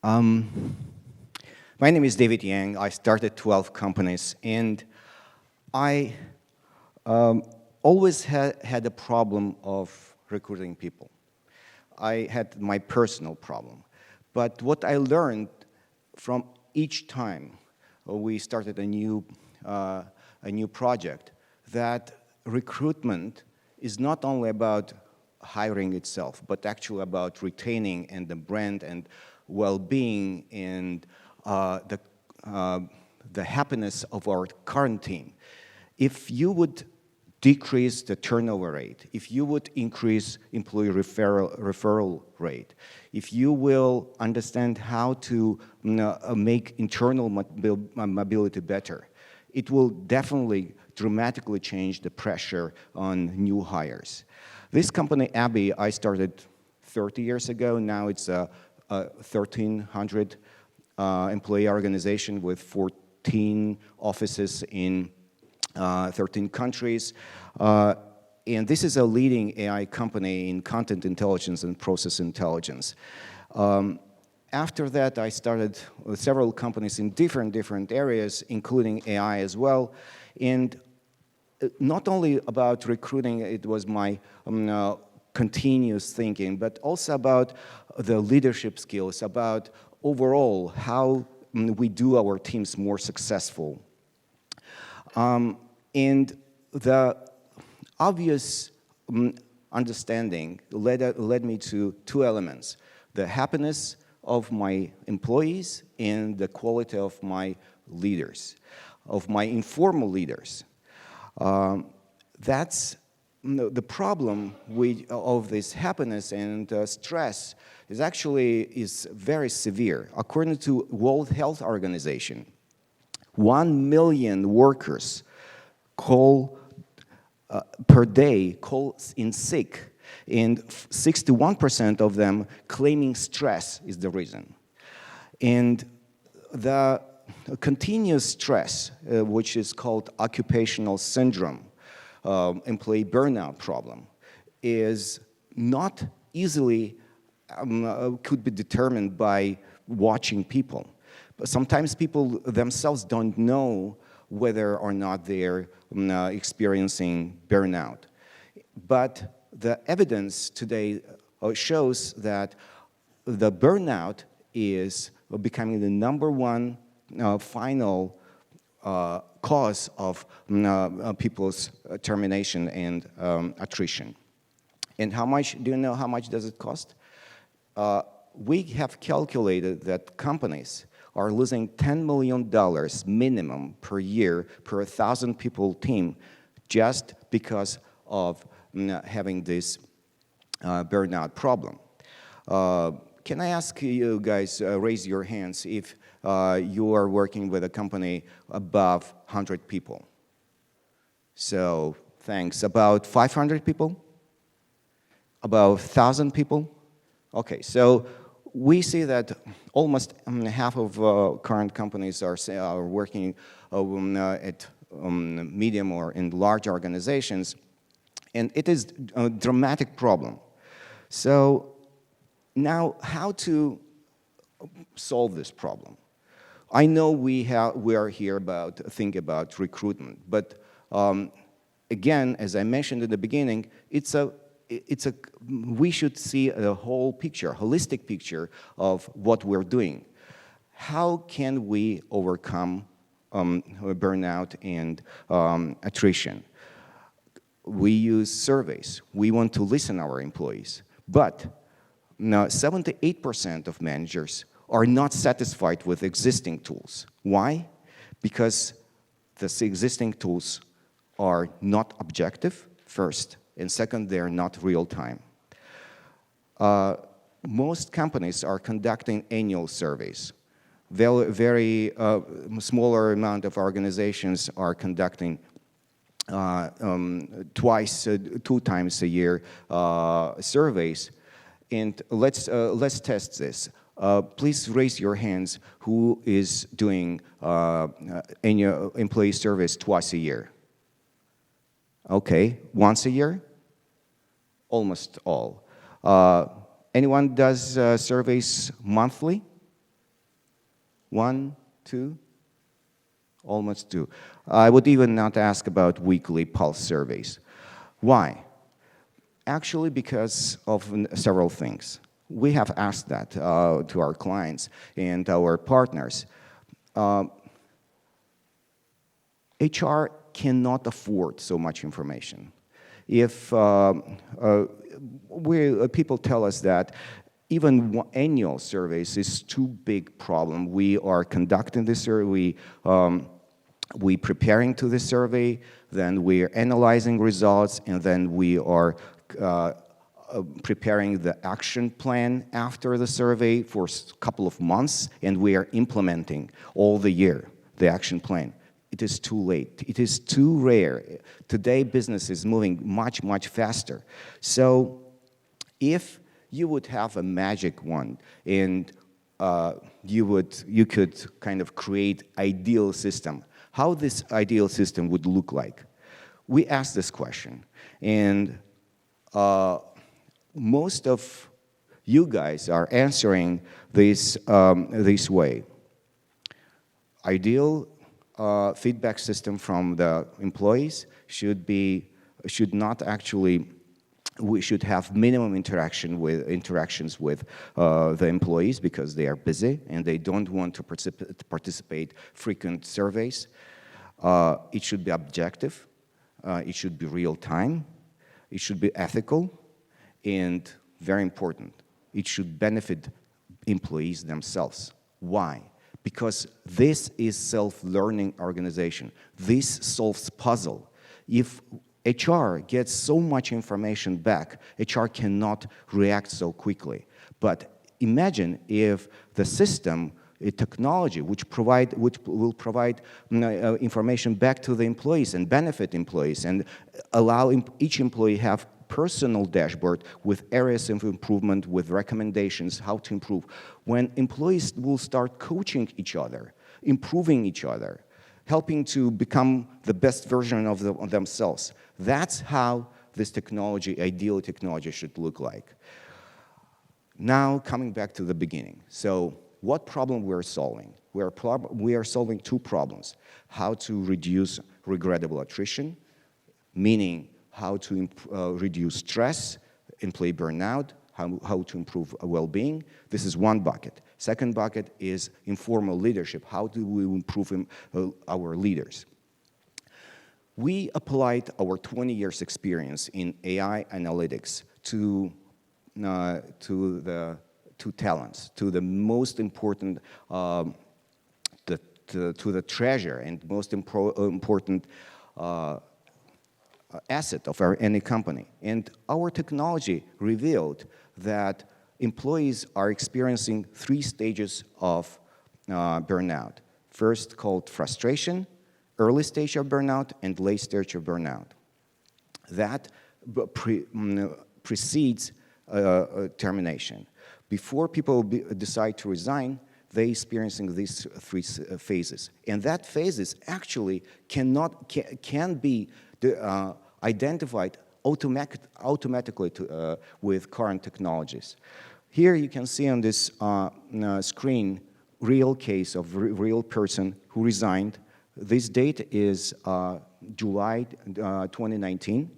Um, my name is David Yang. I started 12 companies, and I always had a problem of recruiting people. I had my personal problem. But what I learned from each time we started a new project, that recruitment is not only about hiring itself, but actually about retaining and the brand and well-being and the happiness of our current team. If you would decrease the turnover rate, if you would increase employee referral rate, if you will understand how to make internal mobility better, it will definitely dramatically change the pressure on new hires. This company, Abby, I started 30 years ago. Now it's a 1,300 employee organization with 14 offices in 13 countries. And this is a leading AI company in content intelligence and process intelligence. After that, I started several companies in different areas, including AI as well. And not only about recruiting, it was my continuous thinking, but also about the leadership skills, about overall how we do our teams more successful. And the obvious understanding led me to two elements: the happiness of my employees and the quality of my leaders, of my informal leaders. That's the problem of this happiness and stress is very severe. According to World Health Organization, 1 million workers per day call in sick, and 61% of them claiming stress is the reason. And the continuous stress, which is called occupational syndrome, employee burnout problem, is not easily could be determined by watching people. But sometimes people themselves don't know whether or not they're experiencing burnout. But the evidence today shows that the burnout is becoming the #1 final cause of people's termination and attrition. And how much, do you know how much does it cost? We have calculated that companies are losing $10 million minimum per year per 1,000 people team just because of having this burnout problem. Can I ask you guys, raise your hands if you are working with a company above 100 people? So, thanks. About 500 people? About 1,000 people? Okay, so we see that almost half of current companies are working at medium or in large organizations, and it is a dramatic problem. So now, how to solve this problem? I know we are here think about recruitment, but again, as I mentioned in the beginning, we should see a whole picture, holistic picture of what we're doing. How can we overcome burnout and attrition? We use surveys. We want to listen to our employees. But now 78% of managers are not satisfied with existing tools. Why? Because the existing tools are not objective, first, and second, they're not real-time. Most companies are conducting annual surveys. Very smaller amount of organizations are conducting 2 times a year surveys. And let's test this. Please raise your hands who is doing annual employee surveys twice a year. Okay, once a year? Almost all. Anyone does surveys monthly? 1, 2, almost 2. I would even not ask about weekly pulse surveys. Why? Actually, because of several things. We have asked that to our clients and our partners. HR cannot afford so much information. If people tell us that even annual surveys is too big problem. We are conducting the survey, we preparing to the survey, then we're analyzing results, and then we are preparing the action plan after the survey for a couple of months, and we are implementing all the year the action plan. It is too late. It is too rare. Today, business is moving much, much faster. So if you would have a magic wand and you could kind of create ideal system, how this ideal system would look like? We asked this question, and most of you guys are answering this way. Ideal feedback system from the employees should not actually. We should have minimum interactions with the employees because they are busy and they don't want to participate frequent surveys. It should be objective. It should be real time. It should be ethical, and very important, it should benefit employees themselves. Why? Because this is self-learning organization. This solves puzzle. If HR gets so much information back, HR cannot react so quickly. But imagine if the system, a technology which will provide information back to the employees and benefit employees and allow each employee have personal dashboard with areas of improvement, with recommendations, how to improve. When employees will start coaching each other, improving each other, helping to become the best version of themselves. That's how this technology, ideal technology, should look like. Now, coming back to the beginning. So, what problem we're solving? We are solving two problems. How to reduce regrettable attrition, meaning how to reduce stress, employee burnout, how to improve well-being. This is one bucket. Second bucket is informal leadership. How do we improve our leaders? We applied our 20 years experience in AI analytics to talents, to the most important, to the treasure and most important asset of any company. And our technology revealed that employees are experiencing 3 stages of burnout. First, called frustration, early stage of burnout, and late stage of burnout. That precedes termination. Before people decide to resign, they're experiencing these 3 phases. And that phases actually can be identified automatically with current technologies. Here you can see on this screen real case of real person who resigned. This date is July 2019,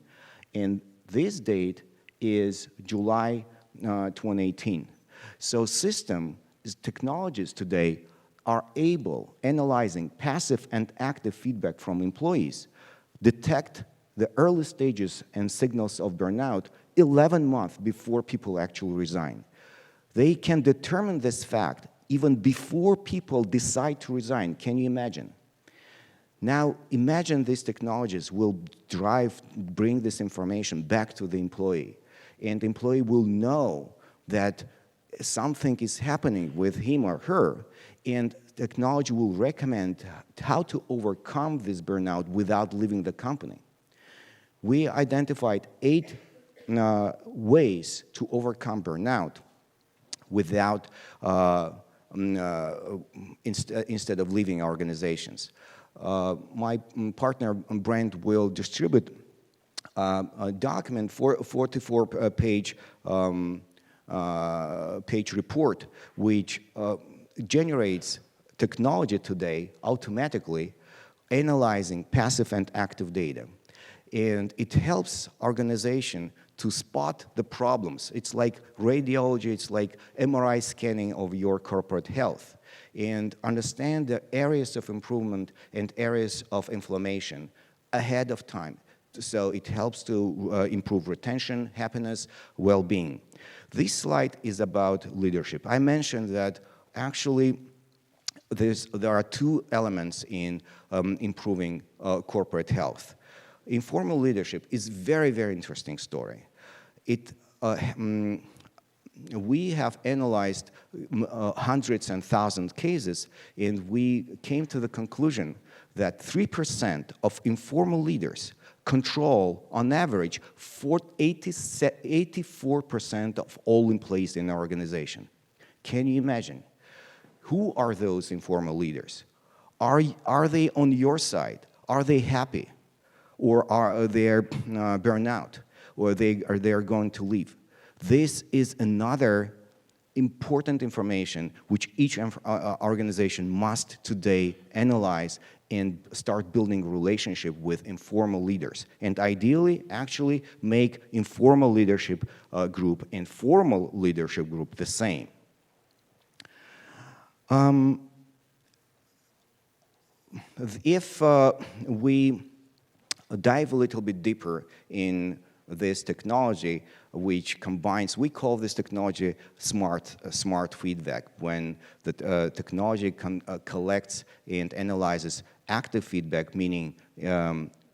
and this date is July 2018. So technologies today are able, analyzing passive and active feedback from employees, detect the early stages and signals of burnout 11 months before people actually resign. They can determine this fact even before people decide to resign. Can you imagine? Now, imagine these technologies will bring this information back to the employee, and the employee will know that something is happening with him or her, and technology will recommend how to overcome this burnout without leaving the company. We identified 8 ways to overcome burnout without, instead of leaving organizations. My partner, Brent, will distribute a document, 44-page page report, which generates technology today automatically analyzing passive and active data. And it helps organization to spot the problems. It's like radiology, it's like MRI scanning of your corporate health, and understand the areas of improvement and areas of inflammation ahead of time. So it helps to improve retention, happiness, well-being. This slide is about leadership. I mentioned that actually there are two elements in improving corporate health. Informal leadership is very, very interesting story. We have analyzed hundreds and thousands of cases, and we came to the conclusion that 3% of informal leaders control, on average, 84% of all employees in our organization. Can you imagine? Who are those informal leaders? Are they on your side? Are they happy? Or are they burnout? Or they are going to leave? This is another important information which each organization must today analyze and start building relationship with informal leaders. And ideally, actually make informal leadership group and formal leadership group the same. If we dive a little bit deeper in this technology, which combines, we call this technology smart feedback, when the technology collects and analyzes active feedback, meaning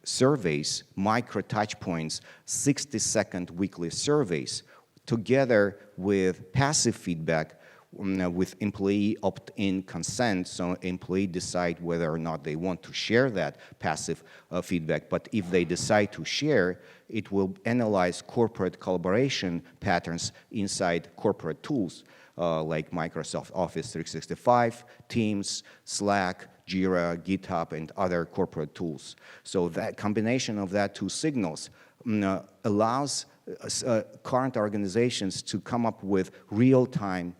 surveys, micro touch points, 60-second weekly surveys, together with passive feedback, with employee opt-in consent, so employee decide whether or not they want to share that passive feedback. But if they decide to share, it will analyze corporate collaboration patterns inside corporate tools like Microsoft Office 365, Teams, Slack, Jira, GitHub, and other corporate tools. So that combination of that two signals allows current organizations to come up with real-time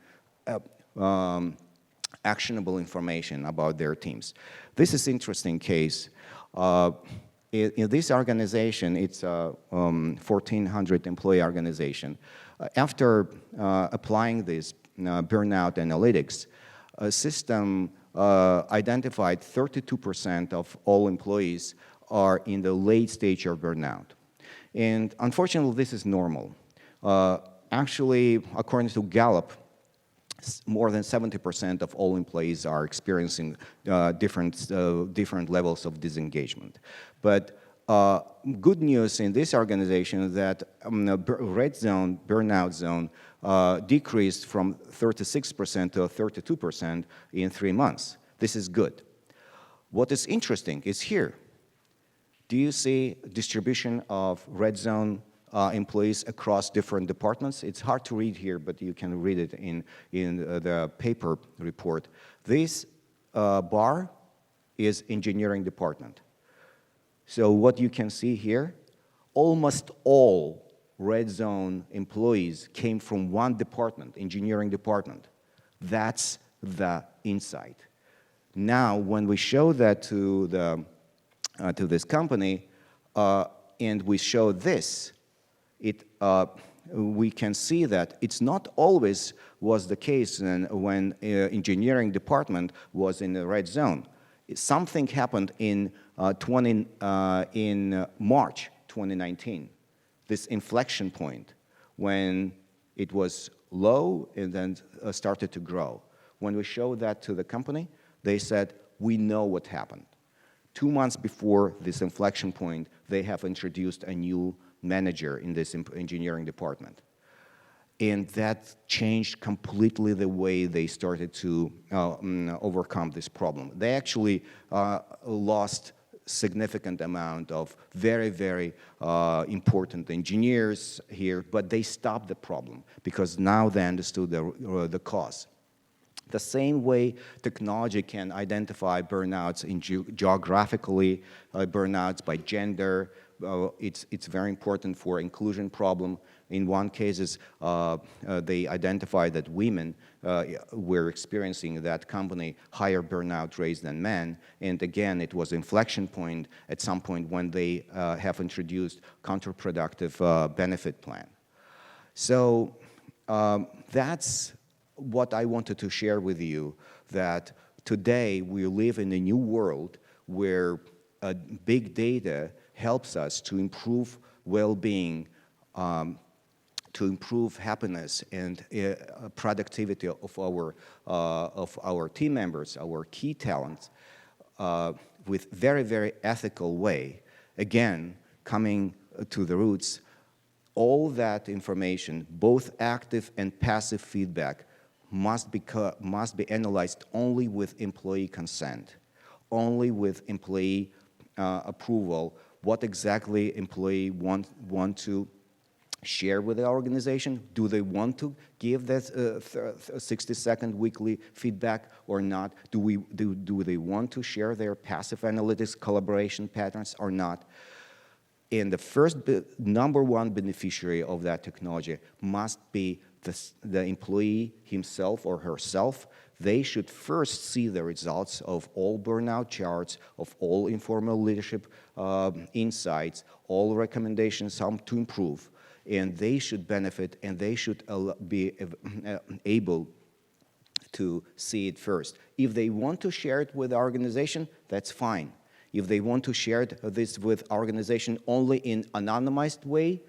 actionable information about their teams. This is an interesting case. In this organization, it's a 1,400 employee organization. After applying this burnout analytics, a system identified 32% of all employees are in the late stage of burnout. And unfortunately, this is normal. Actually, according to Gallup, more than 70% of all employees are experiencing different levels of disengagement. But good news in this organization is that red zone, burnout zone, decreased from 36% to 32% in 3 months. This is good. What is interesting is here. Do you see distribution of red zone employees across different departments? It's hard to read here, but you can read it in the paper report. This bar is engineering department. So what you can see here, almost all red zone employees came from one department, engineering department. That's the insight. Now, when we show that to this company and we show this, we can see that it's not always was the case when engineering department was in the red zone. Something happened in March 2019, this inflection point when it was low and then started to grow. When we showed that to the company, they said, we know what happened. 2 months before this inflection point, they have introduced a new manager in this engineering department. And that changed completely the way they started to overcome this problem. They actually lost significant amount of very, very important engineers here, but they stopped the problem because now they understood the cause. The same way technology can identify burnouts in geographically, burnouts by gender, it's very important for inclusion problem. In one cases, they identified that women were experiencing that company higher burnout rates than men. And again, it was inflection point at some point when they have introduced counterproductive benefit plan. So that's what I wanted to share with you, that today we live in a new world where big data helps us to improve well-being, to improve happiness and productivity of our team members, our key talents, with very, very ethical way. Again, coming to the roots, all that information, both active and passive feedback, must be analyzed only with employee consent, only with employee approval. What exactly employee want to share with the organization? Do they want to give that 60-second weekly feedback or not? Do they want to share their passive analytics collaboration patterns or not? And the first number one beneficiary of that technology must be the employee himself or herself. They should first see the results of all burnout charts, of all informal leadership insights, all recommendations on to improve. And they should benefit, and they should be able to see it first. If they want to share it with the organization, that's fine. If they want to share this with organization only in anonymized way,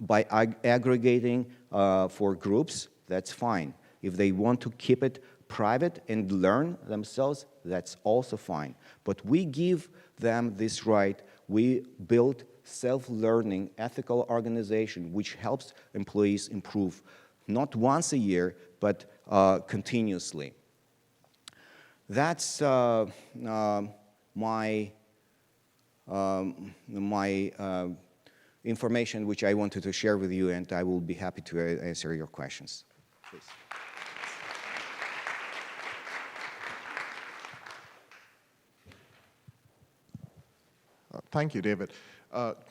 by aggregating for groups, that's fine. If they want to keep it private and learn themselves, that's also fine. But we give them this right. We build self-learning ethical organization which helps employees improve, not once a year, but continuously. That's my information which I wanted to share with you, and I will be happy to answer your questions. Please. Thank you, David.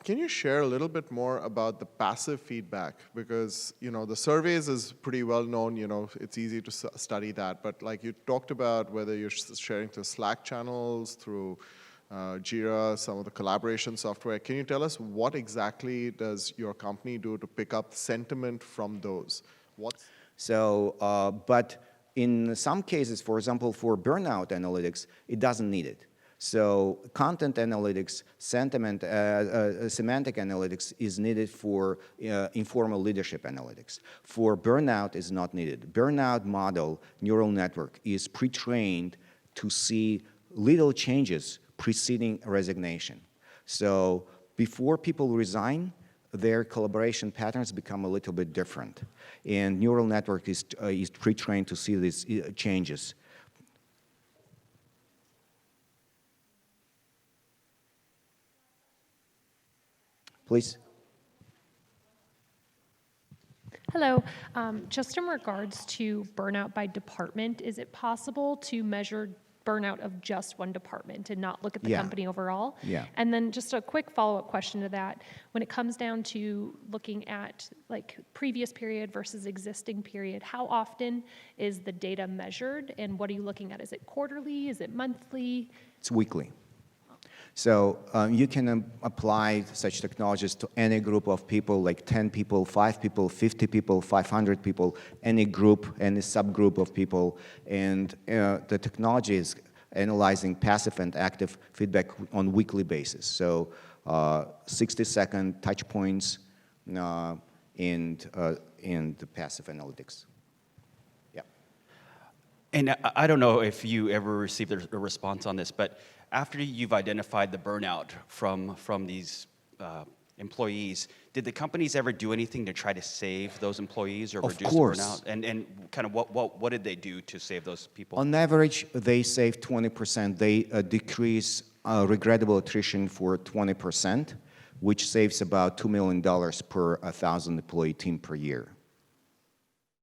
Can you share a little bit more about the passive feedback? Because, the surveys is pretty well known, it's easy to study that, but like you talked about whether you're sharing through Slack channels, through Jira, some of the collaboration software. Can you tell us what exactly does your company do to pick up sentiment from those? But in some cases, for example, for burnout analytics, it doesn't need it. So content analytics, semantic analytics is needed for informal leadership analytics. For burnout is not needed. Burnout model, neural network, is pre-trained to see little changes preceding resignation. So before people resign, their collaboration patterns become a little bit different. And neural network is pre-trained to see these changes. Please. Hello. Just in regards to burnout by department, is it possible to measure burnout of just one department and not look at the company overall? Yeah. And then just a quick follow-up question to that. When it comes down to looking at like previous period versus existing period, how often is the data measured and what are you looking at? Is it quarterly? Is it monthly? It's weekly. So you can apply such technologies to any group of people, like 10 people, 5 people, 50 people, 500 people, any group, any subgroup of people. And the technology is analyzing passive and active feedback on a weekly basis. So 60-second touch points and the passive analytics. Yeah. And I don't know if you ever received a response on this, but after you've identified the burnout from these employees, did the companies ever do anything to try to save those employees or reduce burnout? And kind of what did they do to save those people? On average, they save 20%. They decrease regrettable attrition for 20%, which saves about $2 million per 1,000 employee team per year.